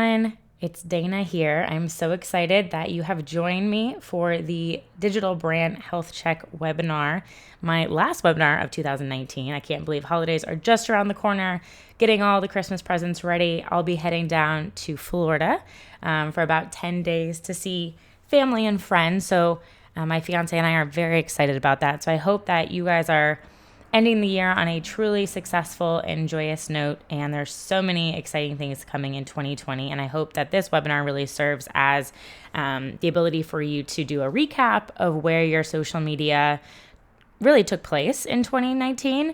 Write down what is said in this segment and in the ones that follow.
everyone. It's Dana here. I'm so excited that you have joined me for the Digital Brand Health Check webinar, my last webinar of 2019. I can't believe holidays are just around the corner, getting all the Christmas presents ready. I'll be heading down to Florida for about 10 days to see family and friends. So my fiance and I are very excited about that. So I hope that you guys are ending the year on a truly successful and joyous note. And there's so many exciting things coming in 2020. And I hope that this webinar really serves as the ability for you to do a recap of where your social media really took place in 2019.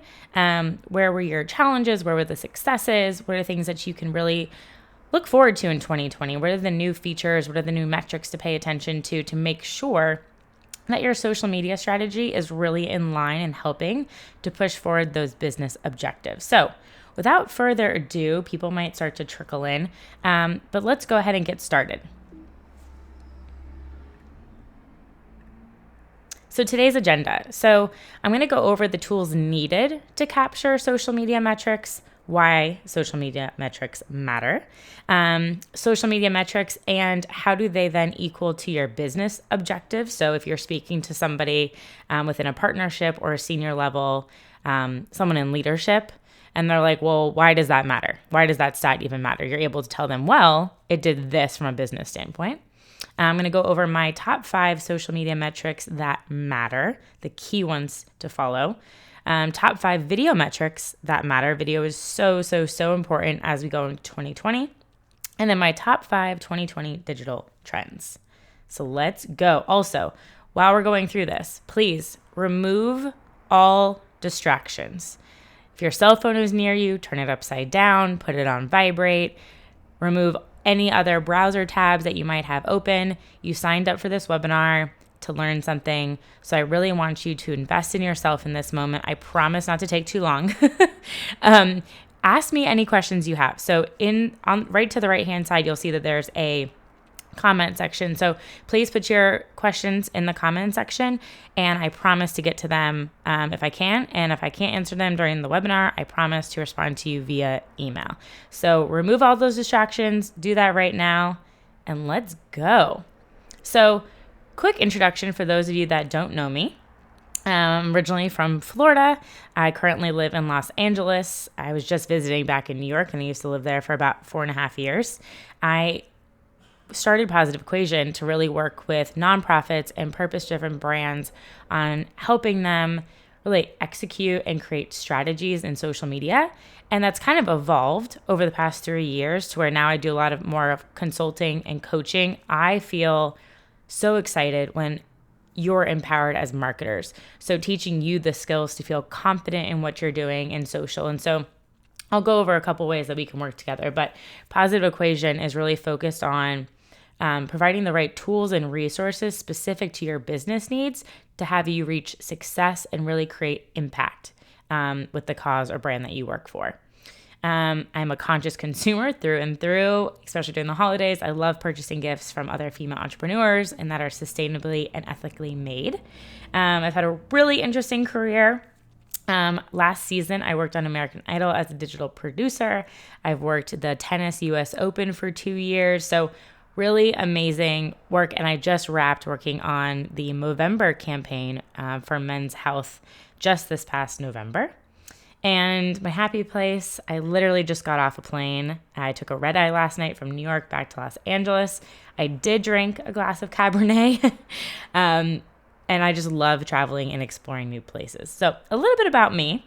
Where were your challenges? Where were the successes? What are things that you can really look forward to in 2020? What are the new features? What are the new metrics to pay attention to make sure that your social media strategy is really in line and helping to push forward those business objectives? So without further ado, people might start to trickle in, but let's go ahead and get started. So today's agenda. So I'm going to go over the tools needed to capture social media metrics, why social media metrics matter, social media metrics, and how do they then equal to your business objectives. So if you're speaking to somebody within a partnership or a senior level, someone in leadership, and they're like, well, why does that matter? Why does that stat even matter? You're able to tell them, well, it did this from a business standpoint. I'm going to go over my top 5 social media metrics that matter, the key ones to follow. Top 5 video metrics that matter. Video is so important as we go into 2020. And then my top 5 2020 digital trends. So let's go. Also, while we're going through this, please remove all distractions. If your cell phone is near you, turn it upside down, put it on vibrate, remove any other browser tabs that you might have open. You signed up for this webinar to learn something. So I really want you to invest in yourself in this moment. I promise not to take too long. Ask me any questions you have. So right to the right-hand side, you'll see that there's a comment section. So please put your questions in the comment section, and I promise to get to them if I can. And if I can't answer them during the webinar, I promise to respond to you via email. So remove all those distractions, do that right now, and let's go. So quick introduction for those of you that don't know me. I'm originally from Florida. I currently live in Los Angeles. I was just visiting back in New York, and I used to live there for about 4.5 years. I started Positive Equation to really work with nonprofits and purpose-driven brands on helping them really execute and create strategies in social media. And that's kind of evolved over the past 3 years to where now I do a lot of more of consulting and coaching. I feel so excited when you're empowered as marketers. So teaching you the skills to feel confident in what you're doing in social. And so I'll go over a couple ways that we can work together, but Positive Equation is really focused on providing the right tools and resources specific to your business needs to have you reach success and really create impact with the cause or brand that you work for. I'm a conscious consumer through and through, especially during the holidays. I love purchasing gifts from other female entrepreneurs and that are sustainably and ethically made. I've had a really interesting career. Last season, I worked on American Idol as a digital producer. I've worked the tennis US Open for 2 years. So really amazing work. And I just wrapped working on the Movember campaign for men's health just this past November. And my happy place, I literally just got off a plane. I took a red eye last night from New York back to Los Angeles. I did drink a glass of Cabernet. And I just love traveling and exploring new places. So a little bit about me.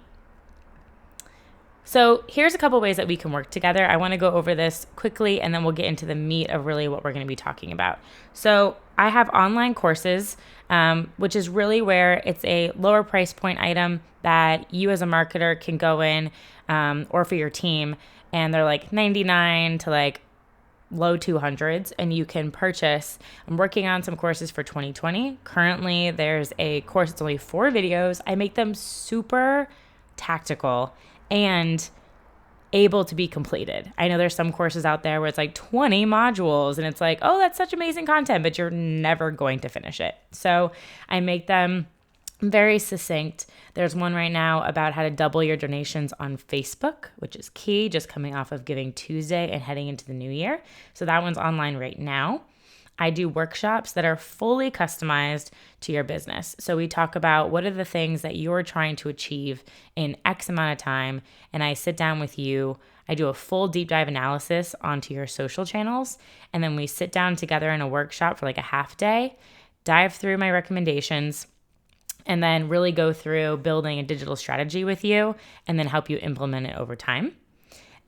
So here's a couple ways that we can work together. I want to go over this quickly, and then we'll get into the meat of really what we're going to be talking about. So I have online courses, which is really where it's a lower price point item that you as a marketer can go in or for your team, and they're like $99 to like low 200s, and you can purchase. I'm working on some courses for 2020. Currently, there's a course that's only 4 videos. I make them super tactical and able to be completed. I know there's some courses out there where it's like 20 modules and it's like, oh, that's such amazing content, but you're never going to finish it. So I make them Very succinct. There's one right now about how to double your donations on Facebook, which is key, just coming off of Giving Tuesday and heading into the new year. So that one's online right now. I do workshops that are fully customized to your business. So we talk about what are the things that you're trying to achieve in X amount of time. And I sit down with you. I do a full deep dive analysis onto your social channels. And then we sit down together in a workshop for like a half day, dive through my recommendations, and then really go through building a digital strategy with you and then help you implement it over time.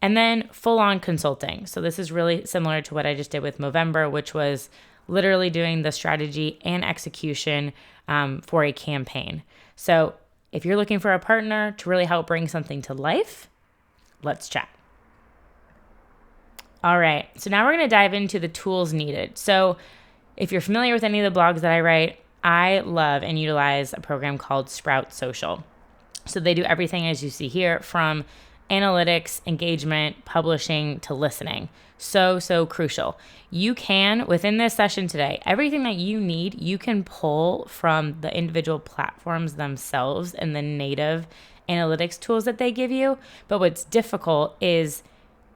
And then full-on consulting. So this is really similar to what I just did with Movember, which was literally doing the strategy and execution for a campaign. So if you're looking for a partner to really help bring something to life, let's chat. All right, so now we're going to dive into the tools needed. So if you're familiar with any of the blogs that I write, I love and utilize a program called Sprout Social. So they do everything as you see here, from analytics, engagement, publishing to listening. So crucial. You can, within this session today, everything that you need, you can pull from the individual platforms themselves and the native analytics tools that they give you. But what's difficult is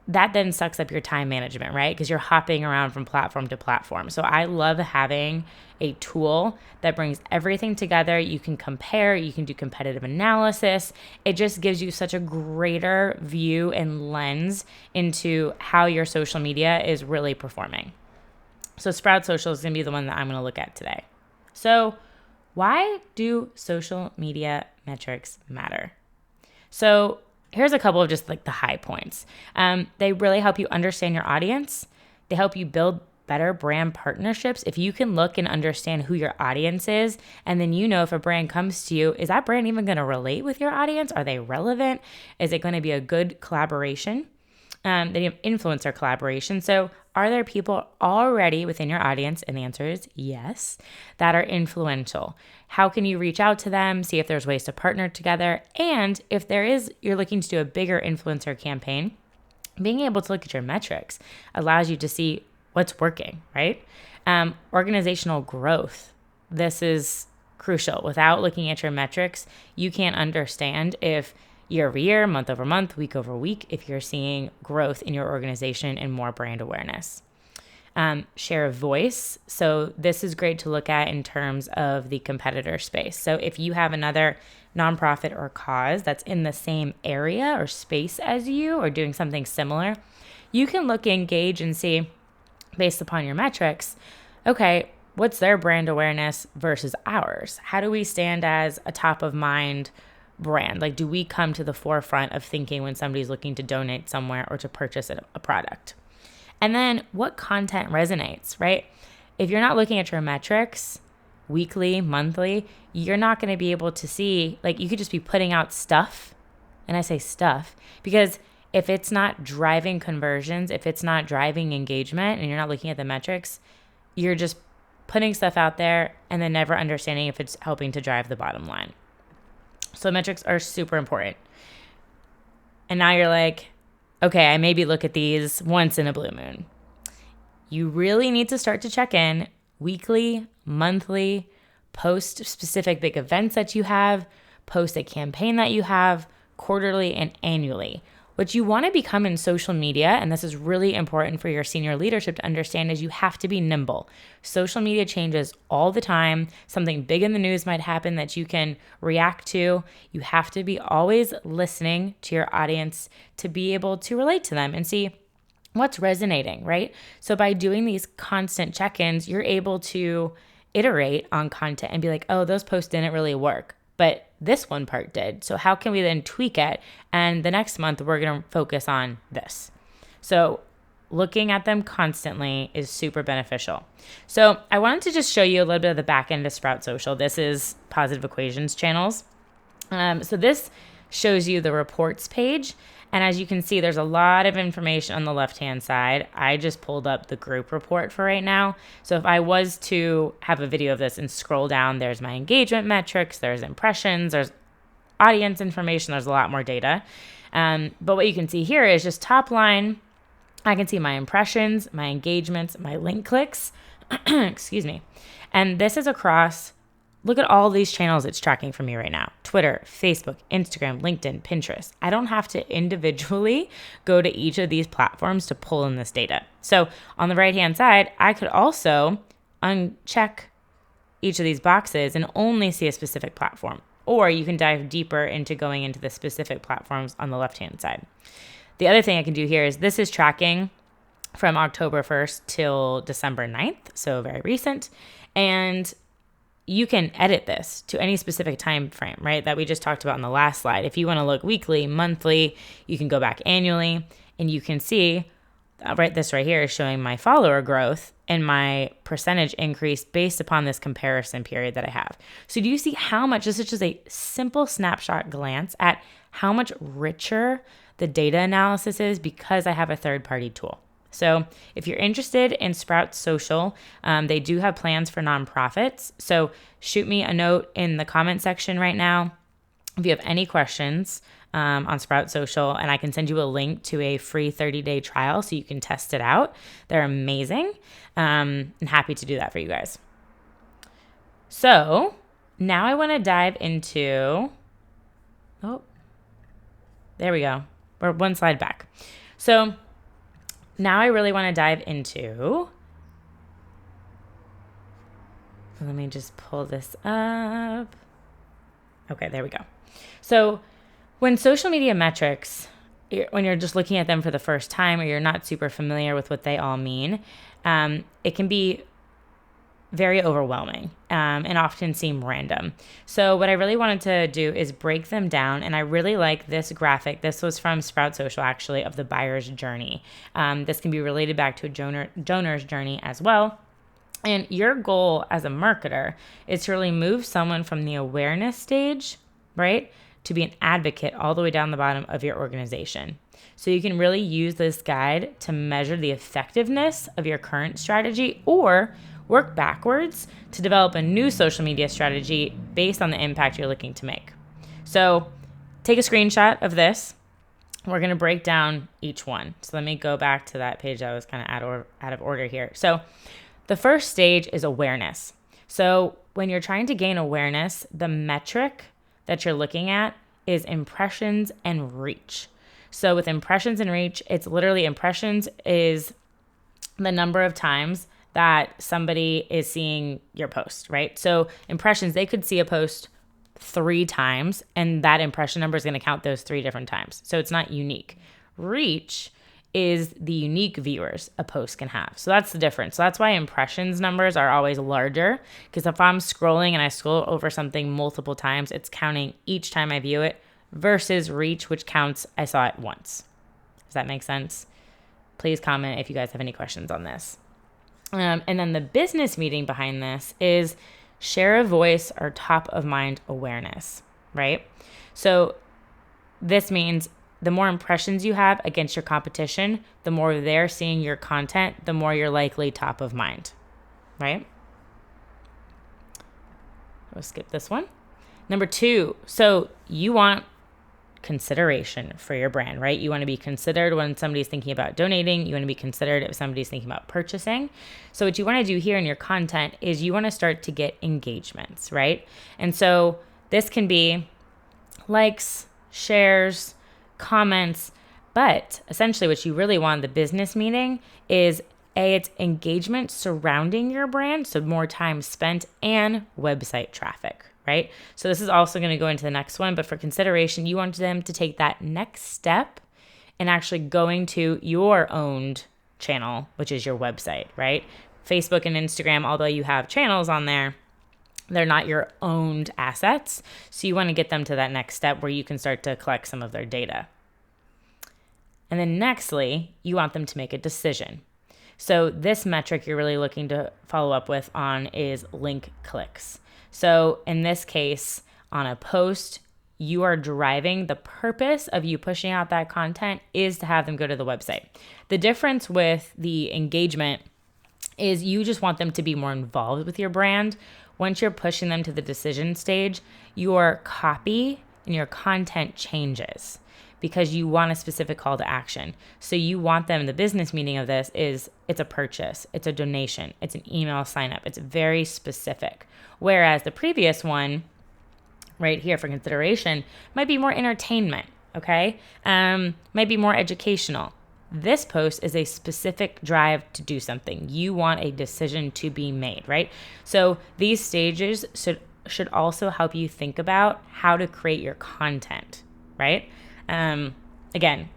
that then sucks up your time management, right? Because you're hopping around from platform to platform. So I love having a tool that brings everything together. You can compare, you can do competitive analysis. It just gives you such a greater view and lens into how your social media is really performing. So Sprout Social is going to be the one that I'm going to look at today. So why do social media metrics matter? So here's a couple of just like the high points. They really help you understand your audience. They help you build better brand partnerships. If you can look and understand who your audience is, and then you know if a brand comes to you, is that brand even going to relate with your audience? Are they relevant? Is it going to be a good collaboration? Then you have influencer collaboration. So are there people already within your audience? And the answer is yes, that are influential. How can you reach out to them, see if there's ways to partner together? And if there is, you're looking to do a bigger influencer campaign, being able to look at your metrics allows you to see what's working, right? Organizational growth. This is crucial. Without looking at your metrics, you can't understand if year over year, month over month, week over week, if you're seeing growth in your organization and more brand awareness. Share of voice. So this is great to look at in terms of the competitor space. So if you have another nonprofit or cause that's in the same area or space as you or doing something similar, you can look, engage, and see, based upon your metrics, okay, what's their brand awareness versus ours? How do we stand as a top of mind brand? Like, do we come to the forefront of thinking when somebody's looking to donate somewhere or to purchase a product? And then what content resonates, right? If you're not looking at your metrics weekly, monthly, you're not going to be able to see, like, you could just be putting out stuff. And I say stuff because if it's not driving conversions, if it's not driving engagement, and you're not looking at the metrics, you're just putting stuff out there and then never understanding if it's helping to drive the bottom line. So metrics are super important. And now you're like, okay, I maybe look at these once in a blue moon. You really need to start to check in weekly, monthly, post specific big events that you have, post a campaign that you have, quarterly and annually. What you want to become in social media, and this is really important for your senior leadership to understand, is you have to be nimble. Social media changes all the time. Something big in the news might happen that you can react to. You have to be always listening to your audience to be able to relate to them and see what's resonating, right? So by doing these constant check-ins, you're able to iterate on content and be like, oh, those posts didn't really work, but this one part did. So how can we then tweak it? And the next month, we're going to focus on this. So looking at them constantly is super beneficial. So I wanted to just show you a little bit of the back end of Sprout Social. This is Positive Equations channels. So this shows you the reports page. And as you can see, there's a lot of information on the left-hand side. I just pulled up the group report for right now. So if I was to have a video of this and scroll down, there's my engagement metrics, there's impressions, there's audience information, there's a lot more data. But what you can see here is just top line. I can see my impressions, my engagements, my link clicks, excuse me. And this is across look at all these channels it's tracking for me right now: Twitter, Facebook, Instagram, LinkedIn, Pinterest. I don't have to individually go to each of these platforms to pull in this data. So on the right-hand side, I could also uncheck each of these boxes and only see a specific platform. Or you can dive deeper into going into the specific platforms on the left-hand side. The other thing I can do here is this is tracking from October 1st till December 9th, so very recent. And you can edit this to any specific time frame, right, that we just talked about in the last slide. If you want to look weekly, monthly, you can go back annually, and you can see this right here is showing my follower growth and my percentage increase based upon this comparison period that I have. So do you see how much, this is just a simple snapshot glance at how much richer the data analysis is because I have a third-party tool. So if you're interested in Sprout Social, they do have plans for nonprofits. So shoot me a note in the comment section right now if you have any questions on Sprout Social, and I can send you a link to a free 30-day trial so you can test it out. They're amazing. I'm happy to do that for you guys. So now I want to dive into, there we go. We're one slide back. So now I really want to dive into, let me just pull this up. Okay, there we go. So when social media metrics, when you're just looking at them for the first time or you're not super familiar with what they all mean, it can be very overwhelming and often seem random. So what I really wanted to do is break them down, and I really like this graphic. This was from Sprout Social, actually, of the buyer's journey. This can be related back to a donor's journey as well. And your goal as a marketer is to really move someone from the awareness stage, right, to be an advocate all the way down the bottom of your organization. So you can really use this guide to measure the effectiveness of your current strategy or work backwards to develop a new social media strategy based on the impact you're looking to make. So take a screenshot of this. We're going to break down each one. So let me go back to that page that was kind of out of order here. So the first stage is awareness. So when you're trying to gain awareness, the metric that you're looking at is impressions and reach. So with impressions and reach, it's literally impressions is the number of times that somebody is seeing your post, right? So impressions, they could see a post 3 times, and that impression number is going to count those 3 different times. So it's not unique. Reach is the unique viewers a post can have. So that's the difference. So that's why impressions numbers are always larger, because if I'm scrolling and I scroll over something multiple times, it's counting each time I view it, versus reach, which counts I saw it once. Does that make sense? Please comment if you guys have any questions on this. And then the business meaning behind this is share of voice or top of mind awareness, right? So this means the more impressions you have against your competition, the more they're seeing your content, the more you're likely top of mind, right? We'll skip this one. Number 2, so you want consideration for your brand, right? You want to be considered when somebody's thinking about donating. You want to be considered if somebody's thinking about purchasing. So what you want to do here in your content is you want to start to get engagements, right? And so this can be likes, shares, comments, but essentially what you really want, the business meaning, is it's engagement surrounding your brand, so more time spent, and website traffic, right? So this is also going to go into the next one, but for consideration, you want them to take that next step and actually going to your owned channel, which is your website, right? Facebook and Instagram, although you have channels on there, they're not your owned assets. So you want to get them to that next step where you can start to collect some of their data. And then nextly, you want them to make a decision. So this metric you're really looking to follow up with on is link clicks. So in this case, on a post, you are driving the purpose of you pushing out that content is to have them go to the website. The difference with the engagement is you just want them to be more involved with your brand. Once you're pushing them to the decision stage, your copy and your content changes because you want a specific call to action. So you want them, the business meaning of this is it's a purchase, it's a donation, it's an email sign up. It's very specific. Whereas the previous one right here for consideration might be more entertainment, okay? Might be more educational. This post is a specific drive to do something. You want a decision to be made, right? So these stages should also help you think about how to create your content, right? Again,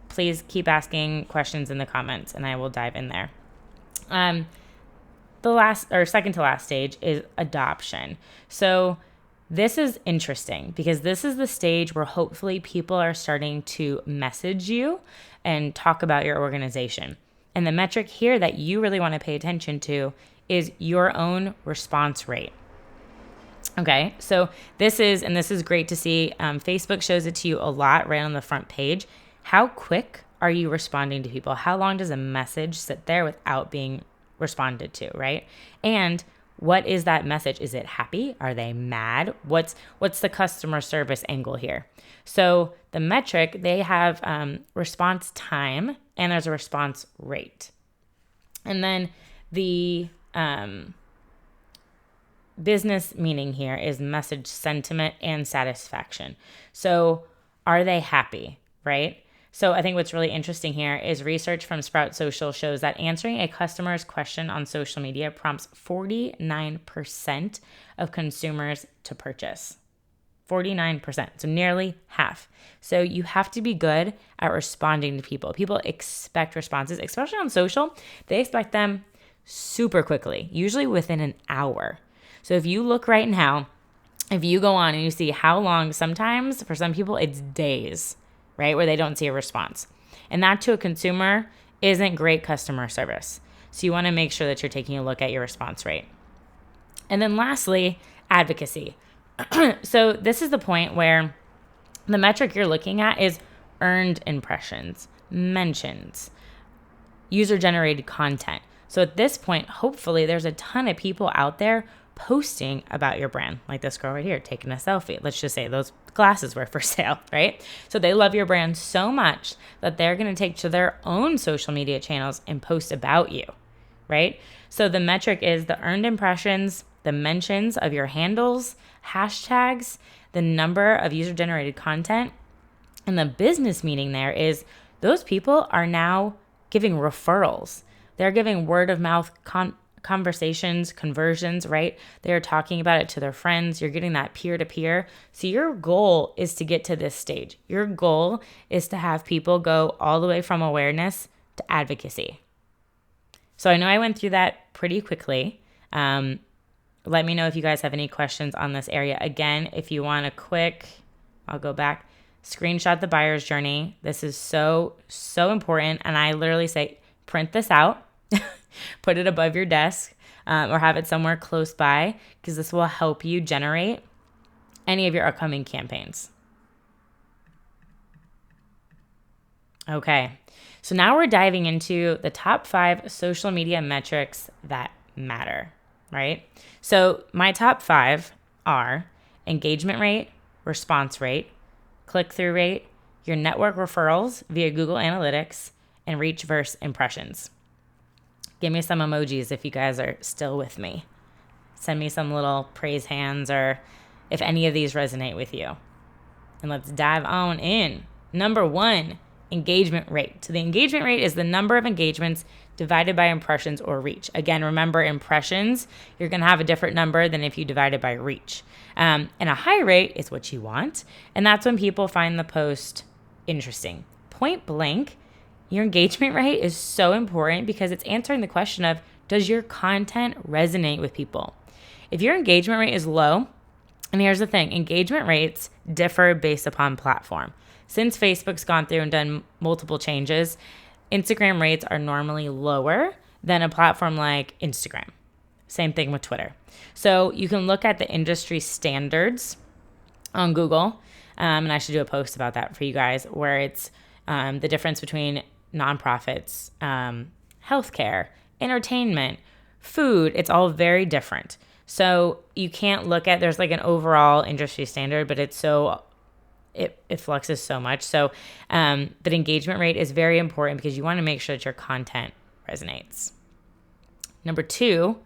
please keep asking questions in the comments and I will dive in there. The last or second to last stage is adoption. So this is interesting because this is the stage where hopefully people are starting to message you and talk about your organization. And the metric here that you really want to pay attention to is your own response rate. Okay, so this is great to see. Facebook shows it to you a lot right on the front page. How quick are you responding to people? How long does a message sit there without being responded to, right? And what is that message? Is it happy? Are they mad? What's the customer service angle here? So the metric, they have response time and there's a response rate. And then the business meaning here is message sentiment and satisfaction. So are they happy, right? So I think what's really interesting here is research from Sprout Social shows that answering a customer's question on social media prompts 49% of consumers to purchase. 49%, so nearly half. So you have to be good at responding to people. People expect responses, especially on social. They expect them super quickly, usually within an hour. So if you look right now, if you go on and you see how long, sometimes for some people it's days, right, where they don't see a response. And that to a consumer isn't great customer service. So you want to make sure that you're taking a look at your response rate. And then lastly, advocacy. So this is the point where the metric you're looking at is earned impressions, mentions, user-generated content. So at this point, hopefully there's a ton of people out there posting about your brand, like this girl right here taking a selfie. Let's just say those glasses were for sale, right? So they love your brand so much that they're going to take to their own social media channels and post about you, right? So the metric is the earned impressions, the mentions of your handles, hashtags, the number of user-generated content, and the business meaning there is those people are now giving referrals. They're giving word of mouth conversations, conversions, right? They're talking about it to their friends. You're getting that peer-to-peer. So your goal is to get to this stage. Your goal is to have people go all the way from awareness to advocacy. So I know I went through that pretty quickly. Let me know if you guys have any questions on this area. Again, if you want a quick, I'll go back, screenshot the buyer's journey. This is so important. And I literally say, print this out. Put it above your desk or have it somewhere close by because this will help you generate any of your upcoming campaigns. Okay, so now we're diving into the top 5 social media metrics that matter, right? So my top 5 are engagement rate, response rate, click-through rate, your network referrals via Google Analytics, and reach versus impressions. Give me some emojis if you guys are still with me. Send me some little praise hands or if any of these resonate with you. And let's dive on in. Number 1, engagement rate. So the engagement rate is the number of engagements divided by impressions or reach. Again, remember impressions, you're going to have a different number than if you divide it by reach. And a high rate is what you want. And that's when people find the post interesting. Point blank, your engagement rate is so important because it's answering the question of, does your content resonate with people? If your engagement rate is low, and here's the thing, engagement rates differ based upon platform. Since Facebook's gone through and done multiple changes, Instagram rates are normally lower than a platform like Instagram. Same thing with Twitter. So you can look at the industry standards on Google, and I should do a post about that for you guys, where it's the difference between nonprofits, healthcare, entertainment, food. It's all very different. So you can't look at, there's like an overall industry standard, but it's it fluxes so much. So, but engagement rate is very important because you want to make sure that your content resonates. Number 2,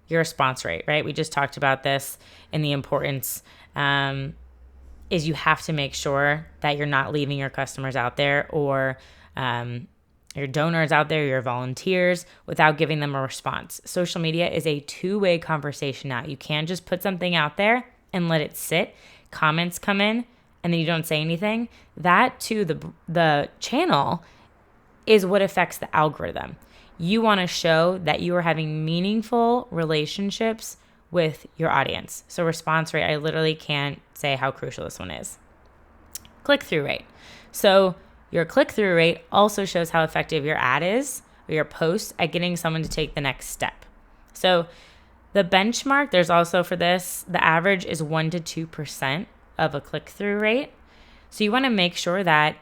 your response rate, right? We just talked about this and the importance is you have to make sure that you're not leaving your customers out there or your donors out there, your volunteers, without giving them a response. Social media is a two-way conversation now. You can't just put something out there and let it sit. Comments come in and then you don't say anything. That to the channel is what affects the algorithm. You want to show that you are having meaningful relationships with your audience. So response rate, I literally can't say how crucial this one is. Click-through rate. So your click-through rate also shows how effective your ad is or your post at getting someone to take the next step. So the benchmark, there's also for this, the average is 1 to 2% of a click-through rate. So you want to make sure that,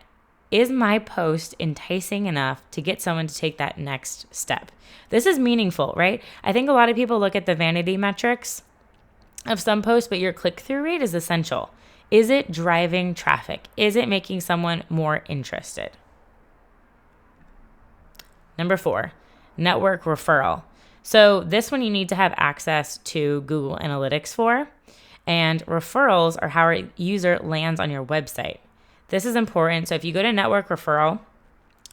is my post enticing enough to get someone to take that next step? This is meaningful, right? I think a lot of people look at the vanity metrics of some posts, but your click-through rate is essential. Is it driving traffic? Is it making someone more interested? Number 4, network referral. So this one you need to have access to Google Analytics for, and referrals are how a user lands on your website. This is important. So if you go to network referral,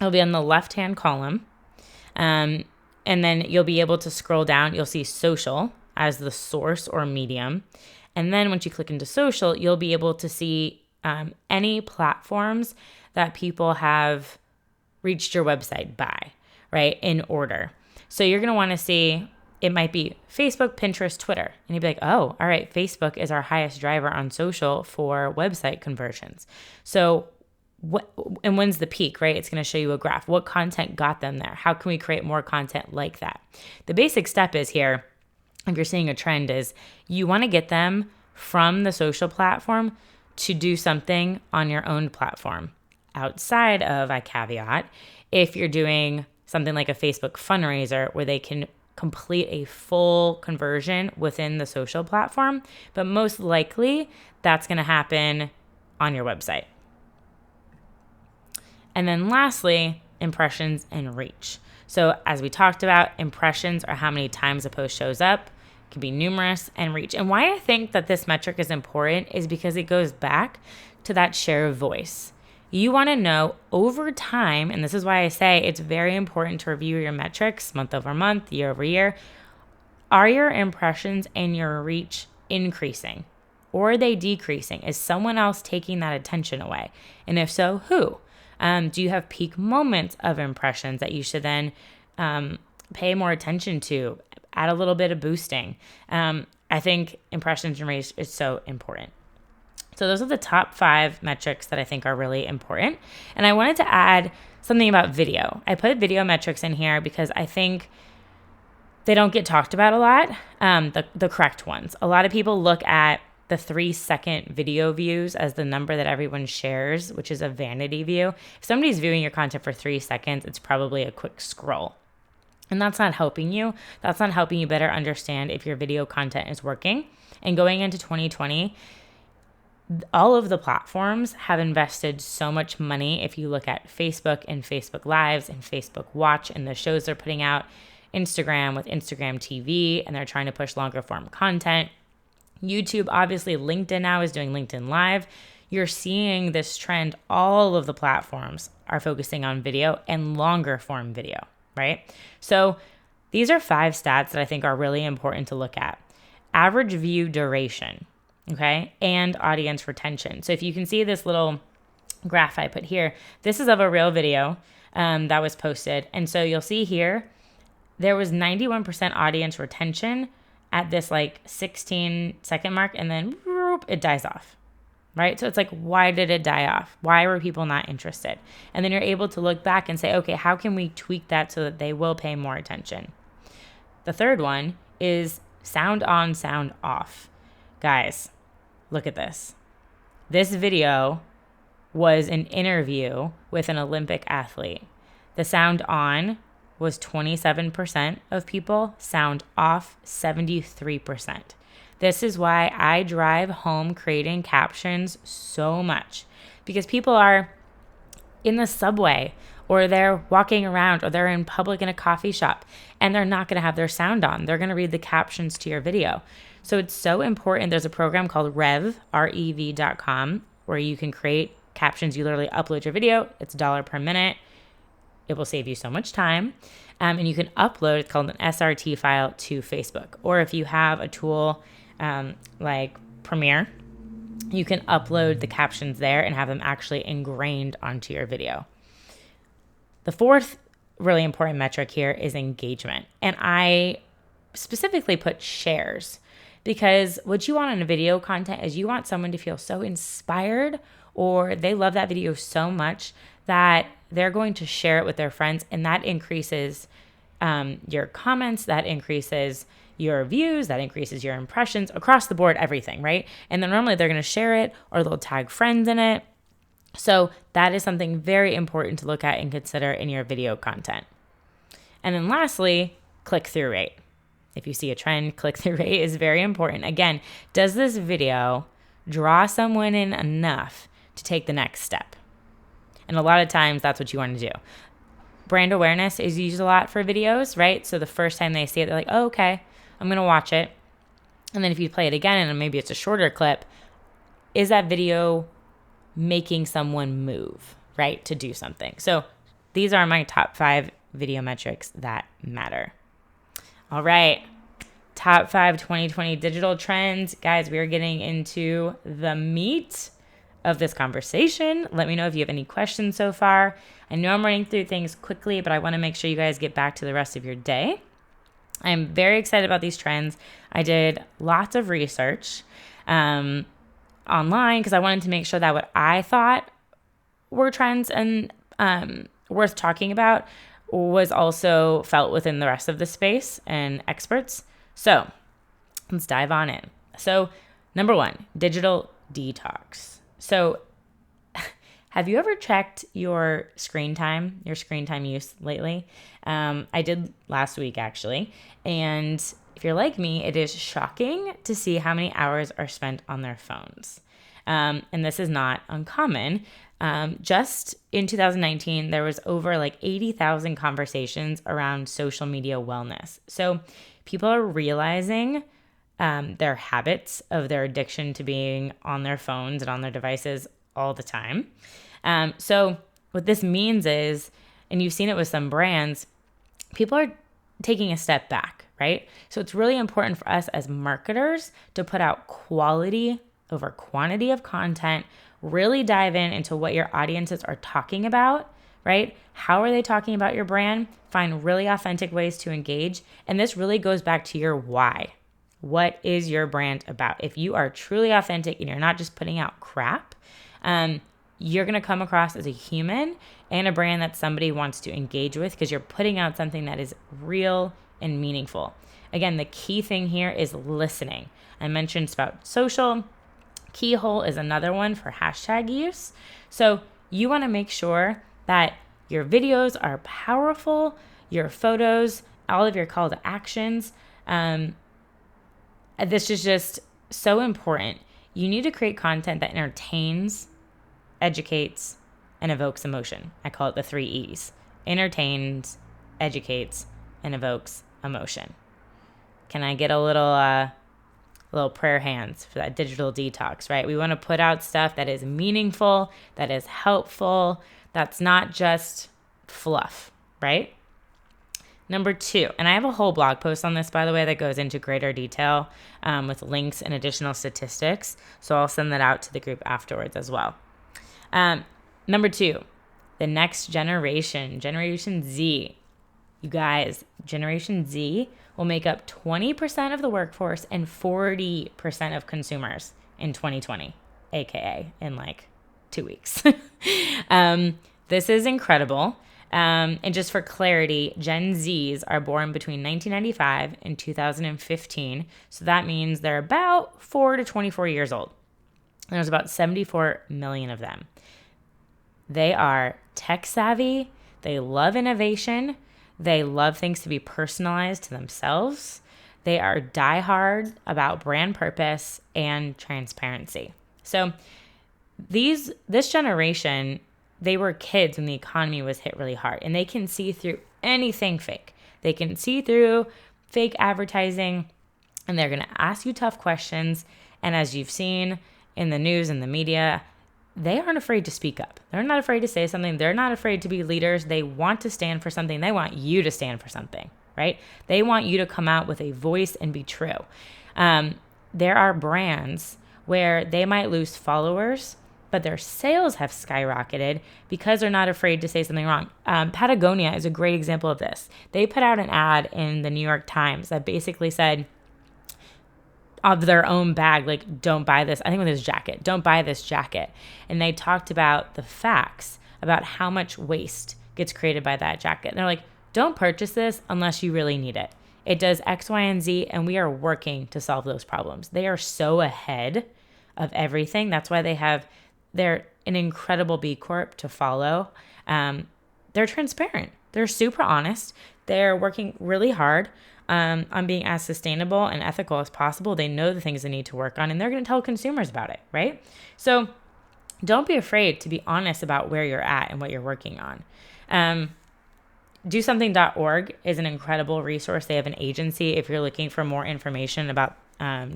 it'll be on the left-hand column, and then you'll be able to scroll down. You'll see social as the source or medium. And then once you click into social, you'll be able to see any platforms that people have reached your website by, right, in order. So you're going to want to see, it might be Facebook, Pinterest, Twitter. And you'd be like, oh, all right, Facebook is our highest driver on social for website conversions. So and when's the peak, right? It's going to show you a graph. What content got them there? How can we create more content like that? The basic step is here, if you're seeing a trend, is you want to get them from the social platform to do something on your own platform. Outside of, I caveat, if you're doing something like a Facebook fundraiser where they can complete a full conversion within the social platform, but most likely that's going to happen on your website. And then lastly, impressions and reach. So as we talked about, impressions are how many times a post shows up. It can be numerous, and reach. And why I think that this metric is important is because it goes back to that share of voice. You want to know over time, and this is why I say it's very important to review your metrics month over month, year over year. Are your impressions and your reach increasing, or are they decreasing? Is someone else taking that attention away? And if so, who? Do you have peak moments of impressions that you should then pay more attention to, add a little bit of boosting? I think impressions and reach is so important. So those are the top 5 metrics that I think are really important. And I wanted to add something about video. I put video metrics in here because I think they don't get talked about a lot, the correct ones. A lot of people look at the 3-second video views as the number that everyone shares, which is a vanity view. If somebody's viewing your content for 3 seconds, it's probably a quick scroll. And that's not helping you. That's not helping you better understand if your video content is working. And going into 2020, all of the platforms have invested so much money. If you look at Facebook and Facebook Lives and Facebook Watch and the shows they're putting out, Instagram with Instagram TV, and they're trying to push longer form content. YouTube, obviously LinkedIn now is doing LinkedIn Live. You're seeing this trend. All of the platforms are focusing on video and longer form video, right? So these are 5 stats that I think are really important to look at. Average view duration, okay, and audience retention. So if you can see this little graph I put here, this is of a real video that was posted. And so you'll see here, there was 91% audience retention at this like 16-second mark, and then whoop, it dies off, right? So it's like, why did it die off? Why were people not interested? And then you're able to look back and say, okay, how can we tweak that so that they will pay more attention? The third one is sound on, sound off. Guys, look at this. This video was an interview with an Olympic athlete. The sound on was 27% of people, sound off 73%. This is why I drive home creating captions so much, because people are in the subway or they're walking around or they're in public in a coffee shop and they're not going to have their sound on. They're going to read the captions to your video. So it's so important. There's a program called rev.com where you can create captions. You literally upload your video. It's $1 per minute. It will save you so much time. And you can upload, it's called an SRT file, to Facebook. Or if you have a tool like Premiere, you can upload the captions there and have them actually ingrained onto your video. The fourth really important metric here is engagement. And I specifically put shares, because what you want in a video content is you want someone to feel so inspired, or they love that video so much that they're going to share it with their friends. And that increases your comments, that increases your views, that increases your impressions, across the board, everything, right? And then normally they're going to share it or they'll tag friends in it. So that is something very important to look at and consider in your video content. And then lastly, click-through rate. If you see a trend, click-through rate is very important. Again, does this video draw someone in enough to take the next step? And a lot of times that's what you want to do. Brand awareness is used a lot for videos, right? So the first time they see it, they're like, oh, okay, I'm going to watch it. And then if you play it again and maybe it's a shorter clip, is that video making someone move, right, to do something? So these are my top 5 video metrics that matter. All right, top 5 2020 digital trends. Guys, we are getting into the meat of this conversation. Let me know if you have any questions so far. I know I'm running through things quickly, but I want to make sure you guys get back to the rest of your day. I'm very excited about these trends. I did lots of research online because I wanted to make sure that what I thought were trends and worth talking about was also felt within the rest of the space and experts. So let's dive on in. So number 1, digital detox. So have you ever checked your screen time use lately? I did last week, actually. And if you're like me, it is shocking to see how many hours are spent on their phones. And this is not uncommon. Just in 2019, there was over 80,000 conversations around social media wellness. So people are realizing their habits of their addiction to being on their phones and on their devices all the time. So what this means is, and you've seen it with some brands, people are taking a step back, right? So it's really important for us as marketers to put out quality over quantity of content, really dive into what your audiences are talking about, right? How are they talking about your brand? Find really authentic ways to engage. And this really goes back to your why. What is your brand about? If you are truly authentic and you're not just putting out crap, you're going to come across as a human and a brand that somebody wants to engage with because you're putting out something that is real and meaningful. Again, the key thing here is listening. I mentioned Spout Social. Keyhole is another one for hashtag use. So you want to make sure that your videos are powerful, your photos, all of your call to actions. This is just so important. You need to create content that entertains, educates, and evokes emotion. I call it the 3 E's. Entertains, educates, and evokes emotion. Can I get a little prayer hands for that digital detox, right? We want to put out stuff that is meaningful, that is helpful, that's not just fluff, right? Number 2, and I have a whole blog post on this, by the way, that goes into greater detail with links and additional statistics. So I'll send that out to the group afterwards as well. Number 2, the next generation, Generation Z. You guys, Generation Z will make up 20% of the workforce and 40% of consumers in 2020, aka in 2 weeks. This is incredible. And just for clarity, Gen Zs are born between 1995 and 2015. So that means they're about 4 to 24 years old. And there's about 74 million of them. They are tech savvy. They love innovation. They love things to be personalized to themselves. They are diehard about brand purpose and transparency. So this generation, they were kids when the economy was hit really hard, and they can see through anything fake. They can see through fake advertising, and they're going to ask you tough questions. And as you've seen in the news and the media, they aren't afraid to speak up. They're not afraid to say something. They're not afraid to be leaders. They want to stand for something. They want you to stand for something, right? They want you to come out with a voice and be true. There are brands where they might lose followers, but their sales have skyrocketed because they're not afraid to say something wrong. Patagonia is a great example of this. They put out an ad in the New York Times that basically said, of their own bag, like, don't buy this. I think with this jacket, don't buy this jacket. And they talked about the facts about how much waste gets created by that jacket. And they're like, don't purchase this unless you really need it. It does X, Y, and Z, and we are working to solve those problems. They are so ahead of everything. That's why they're an incredible B Corp to follow. They're transparent. They're super honest. They're working really hard on being as sustainable and ethical as possible. They know the things they need to work on, and they're going to tell consumers about it, right? So don't be afraid to be honest about where you're at and what you're working on. DoSomething.org is an incredible resource. They have an agency if you're looking for more information about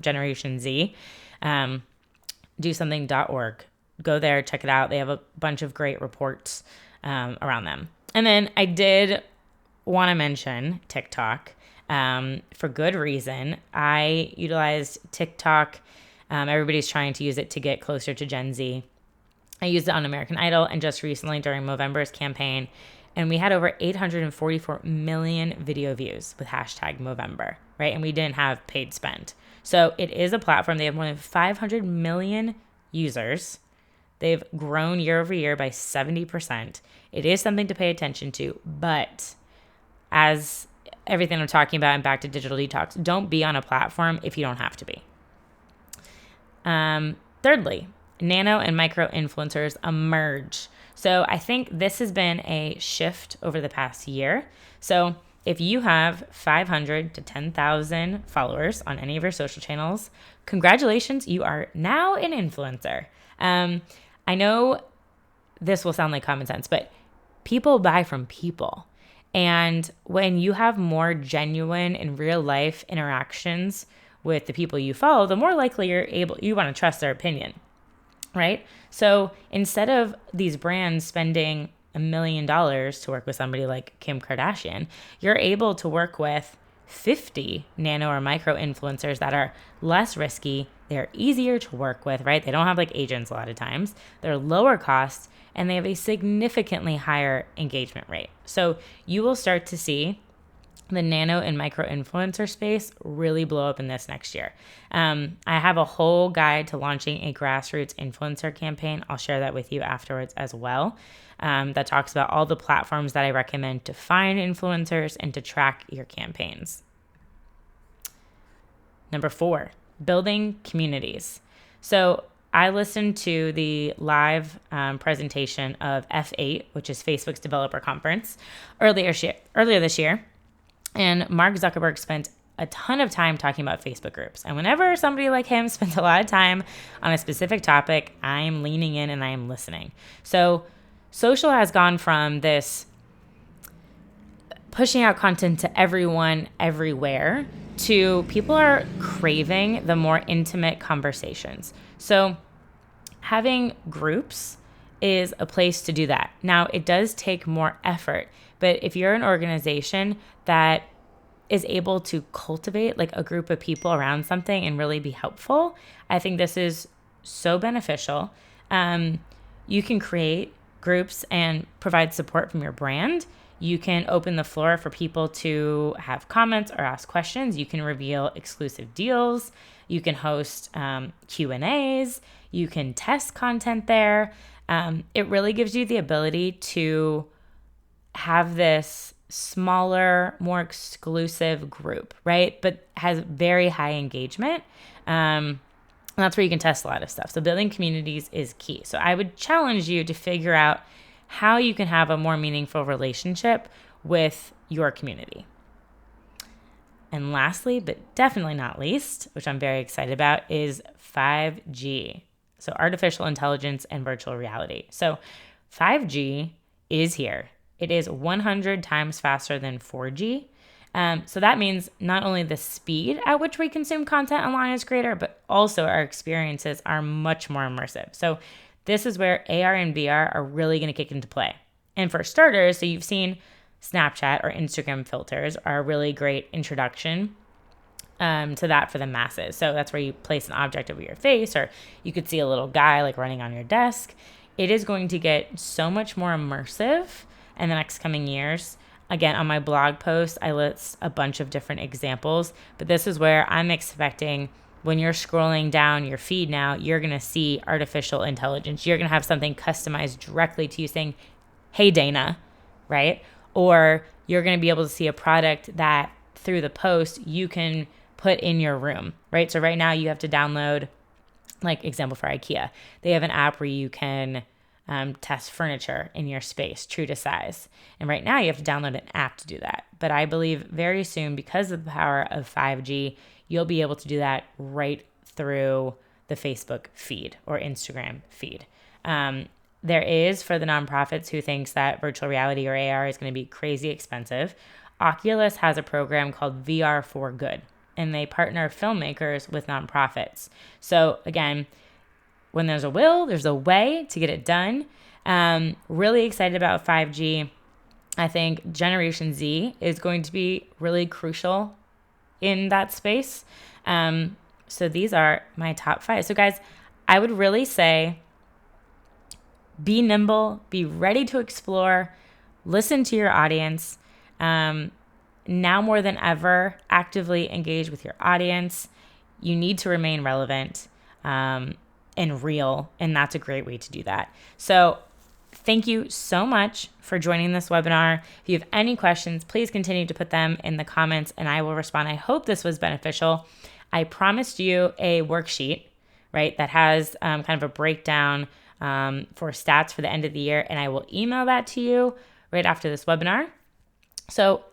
Generation Z. DoSomething.org. Go there, check it out. They have a bunch of great reports around them. And then I did want to mention TikTok. For good reason. I utilized TikTok. Everybody's trying to use it to get closer to Gen Z. I used it on American Idol and just recently during Movember's campaign. And we had over 844 million video views with hashtag Movember, right? And we didn't have paid spend. So it is a platform. They have more than 500 million users. They've grown year over year by 70%. It is something to pay attention to, but as everything I'm talking about and back to digital detox, don't be on a platform if you don't have to be. Thirdly, nano and micro influencers emerge. So I think this has been a shift over the past year. So if you have 500 to 10,000 followers on any of your social channels, congratulations, you are now an influencer. I know this will sound like common sense, but people buy from people. And when you have more genuine and real life interactions with the people you follow, the more likely you want to trust their opinion, right? So instead of these brands spending $1 million to work with somebody like Kim Kardashian, you're able to work with 50 nano or micro influencers that are less risky. They're easier to work with, right? They don't have like agents a lot of times. They're lower cost, and they have a significantly higher engagement rate. So you will start to see the nano and micro influencer space really blow up in this next year. I have a whole guide to launching a grassroots influencer campaign. I'll share that with you afterwards as well. That talks about all the platforms that I recommend to find influencers and to track your campaigns. Number 4, building communities. So I listened to the live presentation of F8, which is Facebook's developer conference, earlier this year. And Mark Zuckerberg spent a ton of time talking about Facebook groups. And whenever somebody like him spends a lot of time on a specific topic, I'm leaning in and I am listening. So social has gone from this pushing out content to everyone, everywhere, to people are craving the more intimate conversations. So having groups is a place to do that. Now, it does take more effort, but if you're an organization that is able to cultivate like a group of people around something and really be helpful, I think this is so beneficial. You can create groups and provide support from your brand. You can open the floor for people to have comments or ask questions. You can reveal exclusive deals. You can host Q&As. You can test content there. It really gives you the ability to have this smaller, more exclusive group, right? But has very high engagement. And that's where you can test a lot of stuff. So building communities is key. So I would challenge you to figure out how you can have a more meaningful relationship with your community. And lastly, but definitely not least, which I'm very excited about, is 5G. So artificial intelligence and virtual reality. So 5G is here. It is 100 times faster than 4G. So that means not only the speed at which we consume content online is greater, but also our experiences are much more immersive. So this is where AR and VR are really going to kick into play. And for starters, so you've seen Snapchat or Instagram filters are a really great introduction to that for the masses. So that's where you place an object over your face, or you could see a little guy like running on your desk. It is going to get so much more immersive in the next coming years. Again, on my blog post, I list a bunch of different examples, but this is where I'm expecting when you're scrolling down your feed now, you're going to see artificial intelligence. You're going to have something customized directly to you saying, "Hey, Dana," right? Or you're going to be able to see a product that through the post you can put in your room, right? So right now you have to download, like example for IKEA, they have an app where you can test furniture in your space, true to size. And right now you have to download an app to do that. But I believe very soon, because of the power of 5G, you'll be able to do that right through the Facebook feed or Instagram feed. There is, for the nonprofits who thinks that virtual reality or AR is going to be crazy expensive, Oculus has a program called VR for Good, and they partner filmmakers with nonprofits. So again, when there's a will, there's a way to get it done. Really excited about 5G. I think Generation Z is going to be really crucial in that space. So these are my top 5. So guys, I would really say be nimble, be ready to explore, listen to your audience. Now more than ever, actively engage with your audience. You need to remain relevant and real, and that's a great way to do that. So thank you so much for joining this webinar. If you have any questions, please continue to put them in the comments and I will respond. I hope this was beneficial. I promised you a worksheet, right, that has kind of a breakdown for stats for the end of the year, and I will email that to you right after this webinar. So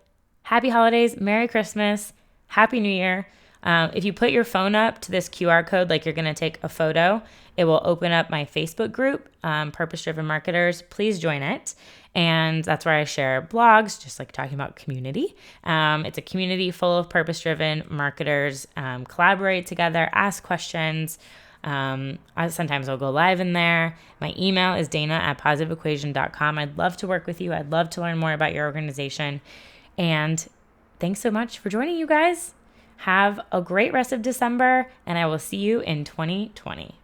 happy holidays, Merry Christmas, Happy New Year. If you put your phone up to this QR code, like you're going to take a photo, it will open up my Facebook group, Purpose Driven Marketers. Please join it. And that's where I share blogs, just like talking about community. It's a community full of purpose-driven marketers, collaborate together, ask questions. Sometimes I'll go live in there. My email is dana@positiveequation.com. I'd love to work with you. I'd love to learn more about your organization. And thanks so much for joining, you guys. Have a great rest of December, and I will see you in 2020.